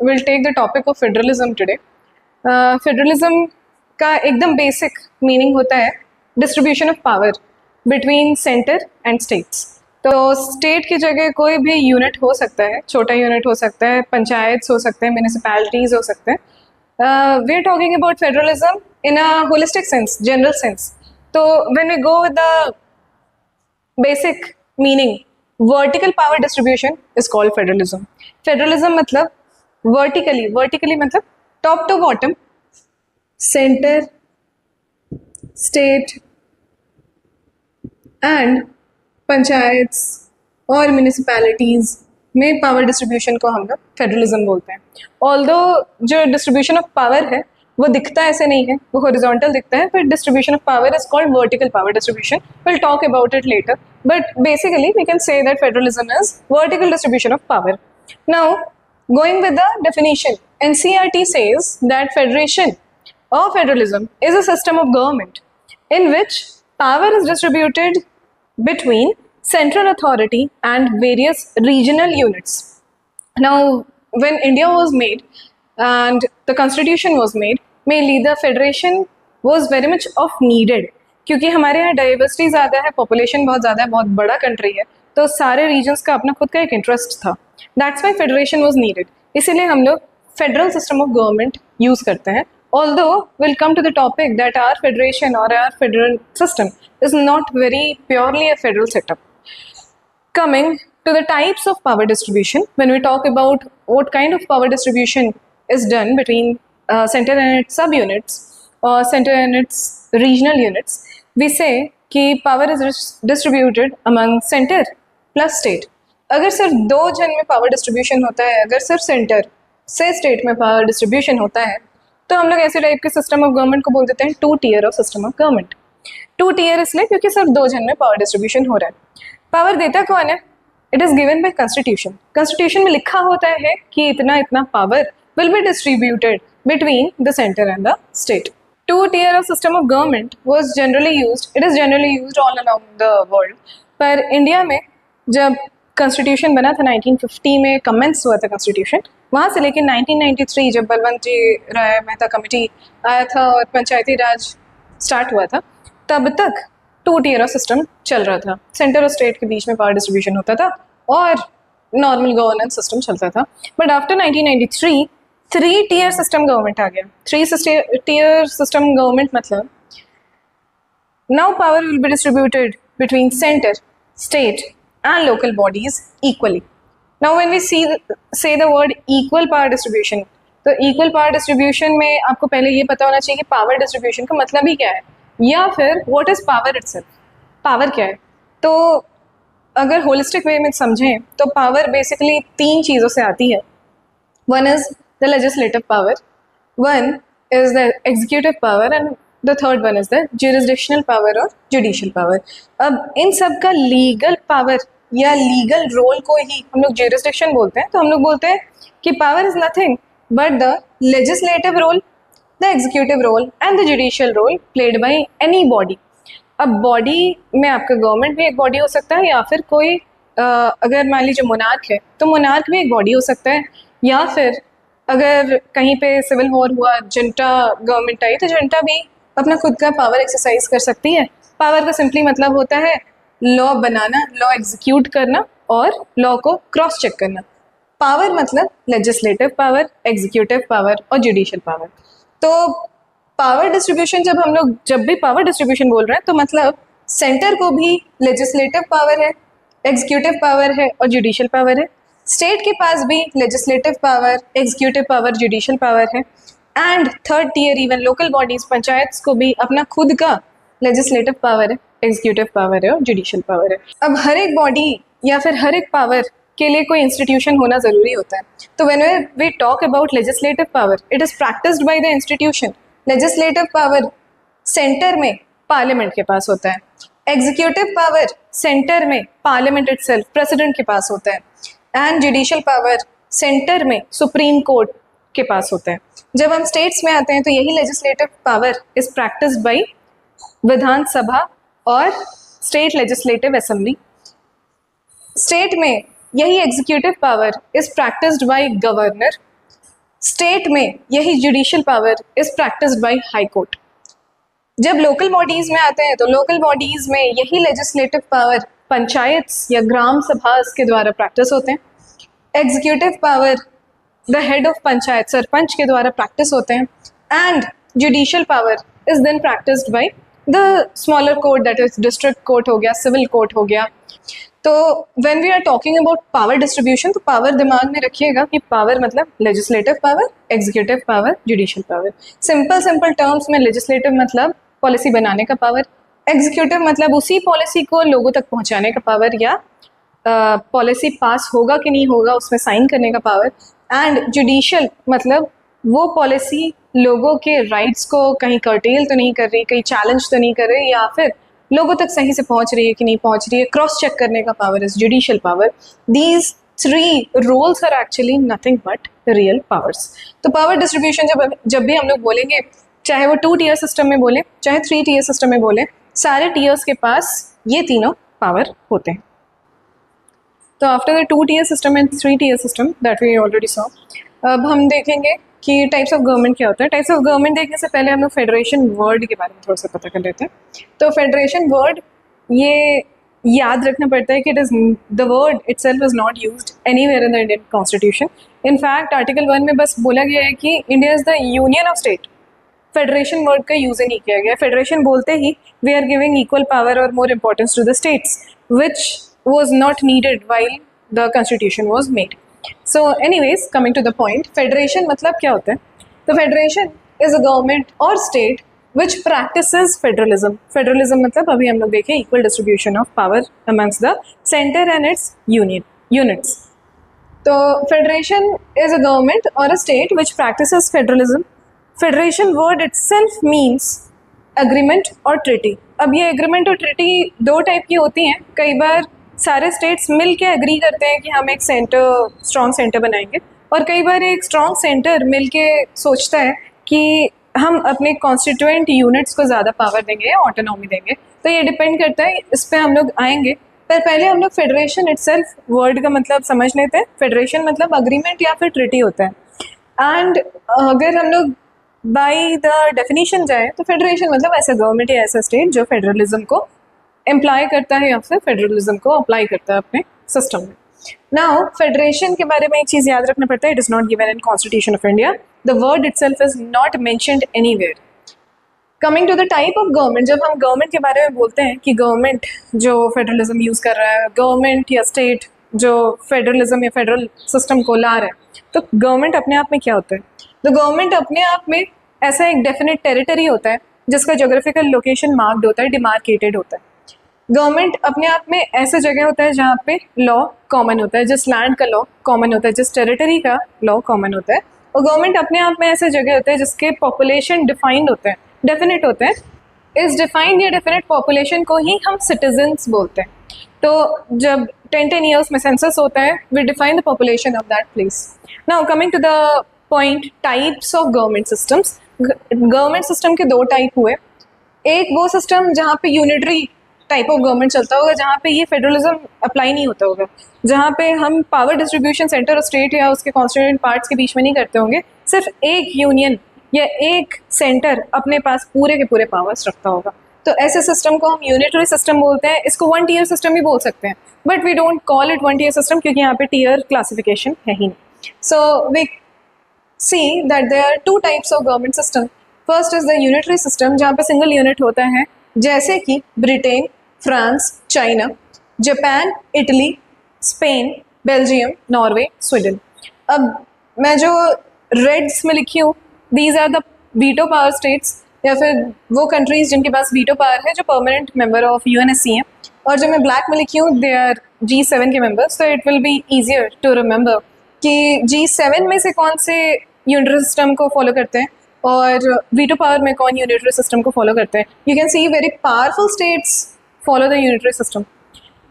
we'll take the topic of federalism today. Federalism का एकदम basic meaning होता है distribution of power between centre and states. तो state की जगह कोई भी यूनिट हो सकता है, छोटा यूनिट हो सकता है, पंचायत हो सकते हैं, म्यूनिसिपैलिटीज हो सकते हैं. We are talking about federalism in a holistic sense, general sense. तो when we go with the basic meaning, vertical power distribution is called federalism. Federalism मतलब वर्टिकली मतलब top to bottom, centre, state and panchayat और municipalities में power distribution को हम लोग federalism बोलते हैं. ऑल्दो जो डिस्ट्रीब्यूशन ऑफ पावर है वो दिखता ऐसे नहीं है, वो हॉरिजॉन्टल दिखता है, but distribution of power is called vertical power distribution. Will talk about it later, but basically we can say that federalism is vertical distribution of power. Now going with the definition, NCERT says that federation or federalism is a system of government in which power is distributed between central authority and various regional units. Now, when India was made and the constitution was made, mainly the federation was very much of needed, क्योंकि हमारे यहाँ diversity ज़्यादा है, population बहुत ज़्यादा है, बहुत बड़ा कंट्री है, तो सारे रीजन्स का अपना खुद का एक इंटरेस्ट था. That's why federation was needed. इसीलिए हम लोग federal system of government use करते हैं. Although will come to the topic that our federation और our federal system is not very purely a federal setup. Coming to the types of power distribution, when we talk about what kind of power distribution is done between center and its subunits or center and its regional units, we say कि power is distributed among center plus state. अगर सिर्फ दो जन में power distribution होता है, अगर सिर्फ सेंटर से स्टेट में पावर डिस्ट्रीब्यूशन होता है, तो हम लोग ऐसे टाइप के सिस्टम ऑफ गवर्नमेंट को बोल देते हैं two tier of system of government. Two tier इसलिए क्योंकि सिर्फ दो जन में पावर डिस्ट्रीब्यूशन हो रहा है. पावर देता कौन है? It is given by constitution. Constitution में लिखा होता है कि इतना इतना power will be distributed between the centre and the state. Two tier of system of government was generally used, it is generally used all around the world. पर India में जब कॉन्स्टिट्यूशन बना था 1950 में कमेंस हुआ था कॉन्स्टिट्यूशन, वहाँ से लेकर 1993 जब बलवंत जी राय मेहता कमेटी आया था और पंचायती राज स्टार्ट हुआ था, तब तक टू टीयर ऑफ सिस्टम चल रहा था. सेंटर और स्टेट के बीच में पावर डिस्ट्रीब्यूशन होता था और नॉर्मल गवर्नेंस सिस्टम चलता था. But after 1993 three tier system government आ गया. थ्री टीयर सिस्टम गवर्नमेंट मतलब now power will be distributed between centre, state and local bodies equally. Now when we say the word equal power distribution, तो equal power distribution में आपको पहले ये पता होना चाहिए कि power distribution का मतलब ही क्या है, या फिर what is power itself, power क्या है. तो अगर holistic way में समझें तो power basically तीन चीज़ों से आती है. One is the legislative power, one is the executive power and the third one is the jurisdictional power और judicial power. अब इन सब का लीगल पावर या लीगल रोल को ही हम लोग jurisdiction बोलते हैं. तो हम लोग बोलते हैं कि power is nothing but the legislative role, the executive role and the judicial role played by any body. अब बॉडी में आपका गवर्नमेंट भी एक बॉडी हो सकता है, या फिर कोई अगर मान लीजिए मोनार्क है तो मोनार्क भी एक बॉडी हो सकता है, या फिर अगर कहीं पे सिविल वॉर हुआ, जनता गवर्नमेंट आई, तो जनता भी अपना खुद का पावर एक्सरसाइज कर सकती है. पावर का सिंपली मतलब होता है लॉ बनाना, लॉ एग्जीक्यूट करना और लॉ को क्रॉस चेक करना. पावर मतलब लेजिस्लेटिव पावर, एग्जीक्यूटिव पावर और जुडिशियल पावर. तो पावर डिस्ट्रीब्यूशन जब भी पावर डिस्ट्रीब्यूशन बोल रहे हैं तो मतलब सेंटर को भी लेजिस्लेटिव पावर है, एग्जीक्यूटिव पावर है और जुडिशियल पावर है. स्टेट के पास भी legislative power, executive power, judicial power है. And third tier even local bodies, panchayat को भी अपना खुद का लेजिस्लेटिव पावर है, एग्जीक्यूटिव पावर है और जुडिशियल पावर है. अब हर एक बॉडी या फिर हर एक पावर के लिए कोई इंस्टीट्यूशन होना ज़रूरी होता है. तो when we talk about legislative power, it is practised by the institution. Legislative power centre में पार्लियामेंट के पास होता है. एग्जीक्यूटिव पावर सेंटर में पार्लियामेंट इटसेल्फ, प्रेसिडेंट के पास होता है. एंड जुडिशियल पावर सेंटर में सुप्रीम कोर्ट के पास होता है. जब हम स्टेट्स में आते हैं तो यही legislative power is practised by Vidhansabha और स्टेट लेजिस्लेटिव असेंबली. स्टेट में यही executive power is practised by governor state में यही judicial power is practised by high court. जब लोकल बॉडीज में आते हैं तो लोकल बॉडीज में यही लेजिस्लेटिव पावर पंचायत या ग्राम सभा के द्वारा प्रैक्टिस होते हैं। Executive power the head of panchayat sarpanch के द्वारा प्रैक्टिस होते हैं। And judicial power is then practised by the smaller court, that is district court हो गया, सिविल कोर्ट हो गया। तो when we are talking about power distribution, तो पावर दिमाग में रखिएगा कि पावर मतलब legislative power, executive power, judicial power. Simple terms में लेजिस्लेटिव मतलब पॉलिसी बनाने का पावर, एग्जीक्यूटिव मतलब उसी पॉलिसी को लोगों तक पहुंचाने का पावर या पॉलिसी पास होगा कि नहीं होगा उसमें साइन करने का पावर, एंड जुडिशियल मतलब वो पॉलिसी लोगों के राइट्स को कहीं कर्टेल तो नहीं कर रही, कहीं चैलेंज तो नहीं कर रही, या फिर लोगों तक सही से पहुंच रही है कि नहीं पहुंच रही है, क्रॉस चेक करने का power is judicial power. These 3 roles are actually nothing but real powers. तो पावर डिस्ट्रीब्यूशन जब भी हम लोग बोलेंगे, चाहे वो 2 tier सिस्टम में बोले चाहे 3 tier सिस्टम में बोले, सारे टीयर्स के पास ये तीनों पावर होते हैं। तो after the 2 tier system and 3 tier system that we already saw, अब हम देखेंगे कि टाइप्स ऑफ गवर्नमेंट क्या होता है। टाइप्स ऑफ गवर्नमेंट देखने से पहले हम लोग फेडरेशन वर्ड के बारे में थोड़ा सा पता कर लेते हैं। तो फेडरेशन वर्ड ये याद रखना पड़ता है कि it is the word itself is not used anywhere in the Indian constitution. In fact article 1 में बस बोला गया है कि India is the union of state. Federation word का यूज ही नहीं किया गया। फेडरेशन बोलते ही we are giving equal power और more importance to the states which was not needed while the constitution was made. So anyways, coming to the point, federation मतलब क्या होता है? तो federation is a government or state which practices federalism. Federalism मतलब अभी हम लोग देखें equal distribution of power amongst the center and its units. तो federation is a government or a state which practices federalism. Federation word itself means agreement or treaty. अब ये agreement और treaty 2 type की होती हैं। कई बार सारे स्टेट्स मिल के एग्री करते हैं कि हम एक स्ट्रॉन्ग सेंटर बनाएंगे, और कई बार एक स्ट्रॉन्ग सेंटर मिल के सोचता है कि हम अपने कॉन्स्टिट्यूएंट यूनिट्स को ज़्यादा पावर देंगे या ऑटोनॉमी देंगे। तो ये डिपेंड करता है, इस पर हम लोग आएंगे। पर पहले हम लोग फेडरेशन इटसेल्फ वर्ड का मतलब समझ लेते हैं। फेडरेशन मतलब अग्रीमेंट या फिर ट्रिटी होता है। एंड अगर हम लोग बाय द डेफिनेशन जाए तो फेडरेशन मतलब ऐसा गवर्नमेंट या ऐसा स्टेट जो फेडरलिज्म को एम्प्लॉय करता है या फिर फेडरलिज्म को अप्लाई करता है अपने सिस्टम में। नाउ फेडरेशन के बारे में एक चीज़ याद रखना पड़ता है, it is not given in constitution of India. The word itself is not mentioned anywhere. Coming to the type of government, जब हम गवर्नमेंट के बारे में बोलते हैं कि गवर्नमेंट जो फेडरलिज्म यूज़ कर रहा है, गवर्नमेंट या स्टेट जो फेडरलिज्म या फेडरल सिस्टम को ला रहा है, तो गवर्नमेंट अपने आप में क्या होता है? तो गवर्नमेंट अपने आप में ऐसा एक डेफिनेट टेरिटरी होता है जिसका जोग्राफिकल लोकेशन मार्क्ड होता है, डिमार्केटेड होता है। गवर्नमेंट अपने आप में ऐसा जगह होता है जहाँ पे लॉ कॉमन होता है, जिस लैंड का लॉ कॉमन होता है, जिस टेरिटरी का लॉ कॉमन होता है। और गवर्नमेंट अपने आप में ऐसे जगह होता है जिसके पॉपुलेशन डिफाइंड होते हैं, डेफिनेट होते हैं। इस डिफाइंड या डेफिनेट पॉपुलेशन को ही हम सिटीजन्स बोलते हैं। तो जब 10 years में सेंसस होता है, we define the population of that place. Now coming to the point, types of government systems. Government system के 2 टाइप हुए। एक वो सिस्टम जहाँ पे यूनिटरी टाइप ऑफ गवर्नमेंट चलता होगा, जहाँ पे ये फेडरलिज्म अप्लाई नहीं होता होगा, जहाँ पे हम पावर डिस्ट्रीब्यूशन सेंटर और स्टेट या उसके कॉन्स्टिट्यूएंट पार्ट्स के बीच में नहीं करते होंगे। सिर्फ एक यूनियन या एक सेंटर अपने पास पूरे के पूरे पावर्स रखता होगा। तो ऐसे सिस्टम को हम यूनिटरी सिस्टम बोलते हैं। इसको 1 tier सिस्टम भी बोल सकते हैं, but we don't call it 1 tier system क्योंकि यहाँ पे टीयर क्लासिफिकेशन है ही नहीं। So we see that there are 2 types of government system. First is the unitary system, जहाँ पे सिंगल यूनिट होता है, जैसे कि Britain, France, China, Japan, Italy, Spain, Belgium, Norway, Sweden. अब मैं जो रेड्स में लिखी हूँ, these are the veto power states, या फिर वो कंट्रीज जिनके पास वीटो पावर है, जो परमानेंट मेंबर ऑफ यूएनएससी हैं। और जो मैं ब्लैक में लिखी हूँ, दे आर G7 के मेंबर्स। तो it will be easier to remember कि G7 में से कौन से यूनिटरी सिस्टम को फॉलो करते हैं और वीटो पावर में कौन यूनिटरी सिस्टम को फॉलो करते हैं। You can see very powerful states follow the unitary system.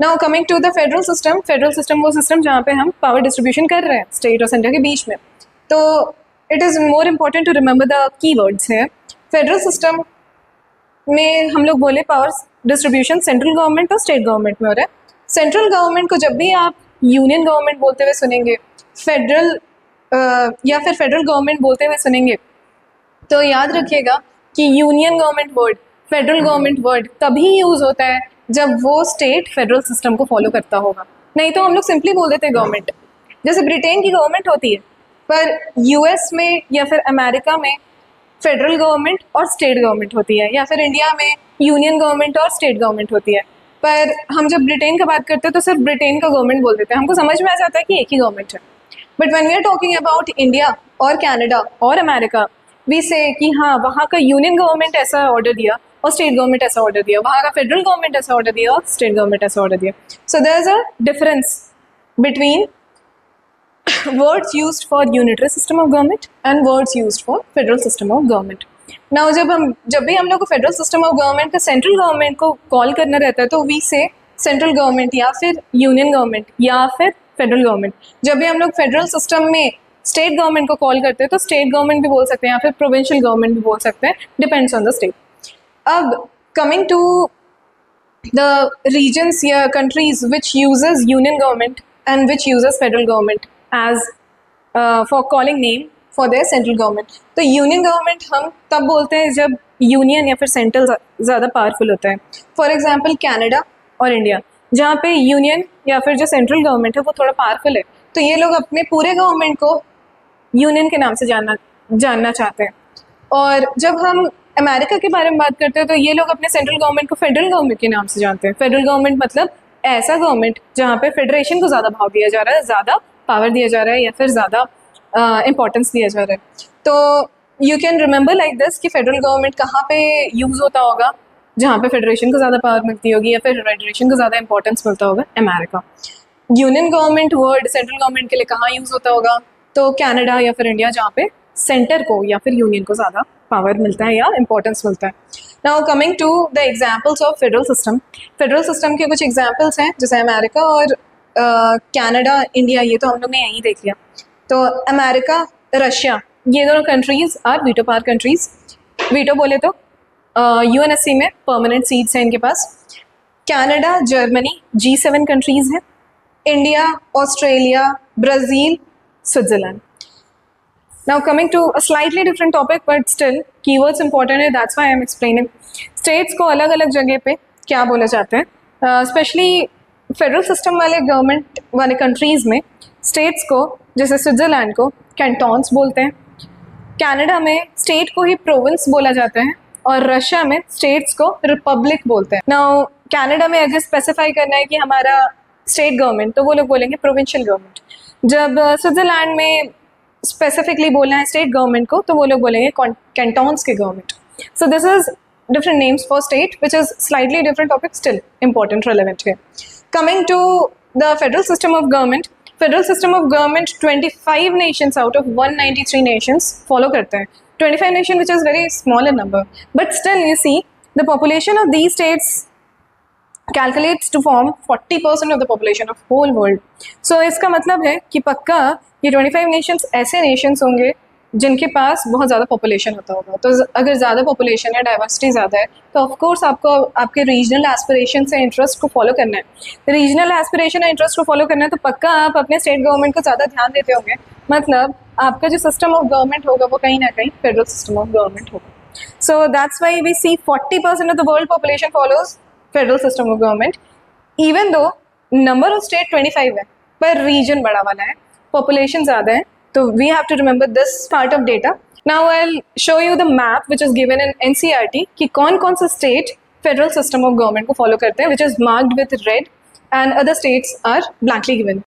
Now coming to the federal system, federal system वो system जहाँ पे हम power distribution कर रहे हैं state और center के बीच में। तो it is more important to remember the keywords here. Federal system में हम लोग बोले power distribution central government और state government में हो रहा है। Central government को जब भी आप union government बोलते हुए सुनेंगे, federal या फिर फेडरल गवर्नमेंट बोलते हुए सुनेंगे तो याद रखिएगा कि union government word, federal government word तभी यूज होता है जब वो स्टेट फेडरल सिस्टम को फॉलो करता होगा, नहीं तो हम लोग सिंपली बोल देते हैं गवर्नमेंट। जैसे ब्रिटेन की गवर्नमेंट होती है, पर यूएस में या फिर अमेरिका में फेडरल गवर्नमेंट और स्टेट गवर्नमेंट होती है, या फिर इंडिया में यूनियन गवर्नमेंट और स्टेट गवर्नमेंट होती है। पर हम जब ब्रिटेन का बात करते हैं तो सिर्फ ब्रिटेन का गवर्नमेंट बोल देते हैं, हमको समझ में आ जाता है कि एक ही गवर्नमेंट है। But when we are talking about India और कनाडा और अमेरिका, वी से कि हाँ वहाँ का यूनियन गवर्नमेंट ऐसा ऑर्डर दिया और स्टेट गवर्नमेंट ऐसा ऑर्डर दिया, वहाँ का फेडरल गवर्नमेंट ऐसा ऑर्डर दिया और स्टेट गवर्नमेंट ऐसा ऑर्डर दिया। So there is a difference between words used for unitary system of government and words used for federal system of government. Now जब भी हम लोग को फेडरल सिस्टम ऑफ गवर्नमेंट का सेंट्रल गवर्नमेंट को call करना रहता है तो वी से सेंट्रल गवर्नमेंट या फिर यूनियन गवर्नमेंट या फिर फेडरल गवर्नमेंट। जब भी हम लोग फेडरल सिस्टम में स्टेट गवर्नमेंट को कॉल करते हैं तो स्टेट गवर्नमेंट भी बोल सकते हैं या फिर प्रोविंशियल गवर्नमेंट भी बोल सकते हैं, डिपेंड्स ऑन द स्टेट। अब कमिंग टू द रीजन्स या countries which uses union government and which uses federal government as for calling name for their central government. तो यूनियन गवर्नमेंट हम तब बोलते हैं जब यूनियन या फिर सेंट्रल ज़्यादा पावरफुल होता है। फॉर एग्जांपल कनाडा और इंडिया, जहाँ पे यूनियन या फिर जो सेंट्रल गवर्नमेंट है वो थोड़ा पावरफुल है, तो ये लोग अपने पूरे गवर्नमेंट को यूनियन के नाम से जानना चाहते हैं। और जब हम अमेरिका के बारे में बात करते हैं तो ये लोग अपने सेंट्रल गवर्नमेंट को फेडरल गवर्नमेंट के नाम से जानते हैं। फेडरल गवर्नमेंट मतलब ऐसा गवर्नमेंट जहाँ पे फेडरेशन को ज़्यादा भाव दिया जा रहा है, ज़्यादा पावर दिया जा रहा है या फिर ज़्यादा इम्पोर्टेंस दिया जा रहा है। तो you can remember like this कि फेडरल गवर्नमेंट कहाँ पे यूज़ होता होगा, जहाँ पे फेडरेशन को ज़्यादा पावर मिलती होगी या फिर फेडरेशन को ज़्यादा इंपॉर्टेंस मिलता होगा, America. Union government word central government के लिए कहाँ यूज़ होता होगा, तो कनाडा या फिर इंडिया, जहाँ पे सेंटर को या फिर यूनियन को ज़्यादा पावर मिलता है या इंपॉर्टेंस मिलता है। Now coming to the examples of federal system. Federal system के कुछ एग्जाम्पल्स हैं, जैसे अमेरिका और कनाडा, इंडिया, ये तो हम लोग ने यहीं देख लिया। तो अमेरिका, रशिया, ये दोनों countries are veto power countries. Veto बोले तो यूएनएससी में परमानेंट सीट्स हैं इनके पास। कनाडा, जर्मनी G7 कंट्रीज हैं। India, Australia, Brazil, Switzerland. Now coming to a slightly different topic but still keywords important है, that's why I am explaining. States को अलग अलग जगह पे क्या बोला जाता है, स्पेशली फेडरल सिस्टम वाले गवर्नमेंट वाले कंट्रीज़ में स्टेट्स को, जैसे स्विट्ज़रलैंड को कैंटोन्स बोलते हैं, कनाडा में स्टेट को ही प्रोविंस बोला जाता है, और रशिया में स्टेट्स को रिपब्लिक बोलते हैं। नाउ कनाडा में अगर स्पेसिफाई करना है कि हमारा स्टेट गवर्नमेंट, तो वो लोग बोलेंगे प्रोविंशियल गवर्नमेंट। जब स्विट्ज़रलैंड में स्पेसिफिकली बोलना है स्टेट गवर्नमेंट को, तो वो लोग बोलेंगे कैंटोन्स के गवर्नमेंट। So this is different names for state which is slightly different topic, still important, relevant है। Coming to the federal system of government. Federal system of government 25 nations out of 193 nations follow करते हैं। 25 nation which is very smaller number, but still you see the population of these states calculates to form 40% of the population of whole world. So इसका मतलब है कि पक्का ये 25 Nations ऐसे Nations होंगे जिनके पास बहुत ज़्यादा पॉपुलेशन होता होगा। तो अगर ज़्यादा पॉपुलेशन है, डाइवर्सिटी ज़्यादा है, तो ऑफकोर्स आपको आपके रीजनल एस्पिरेशन से इंटरेस्ट को फॉलो करना है। रीजनल एस्पिरेशन और इंटरेस्ट को फॉलो करना है तो पक्का आप अपने स्टेट गवर्नमेंट को ज़्यादा ध्यान देते होंगे, मतलब आपका जो सिस्टम ऑफ गवर्नमेंट होगा वो कहीं ना कहीं फेडरल सिस्टम ऑफ गवर्नमेंट होगा। So that's why we see 40% of the world population follows federal system of government, even though number of state 25 है पर रीजन बड़ा वाला है, पॉपुलेशन ज़्यादा है। तो we have to remember this part of data. Now I will show you the map which is given in NCERT कि कौन कौन से state federal system of government को फॉलो करते हैं, which is marked with red and other states are blankly given.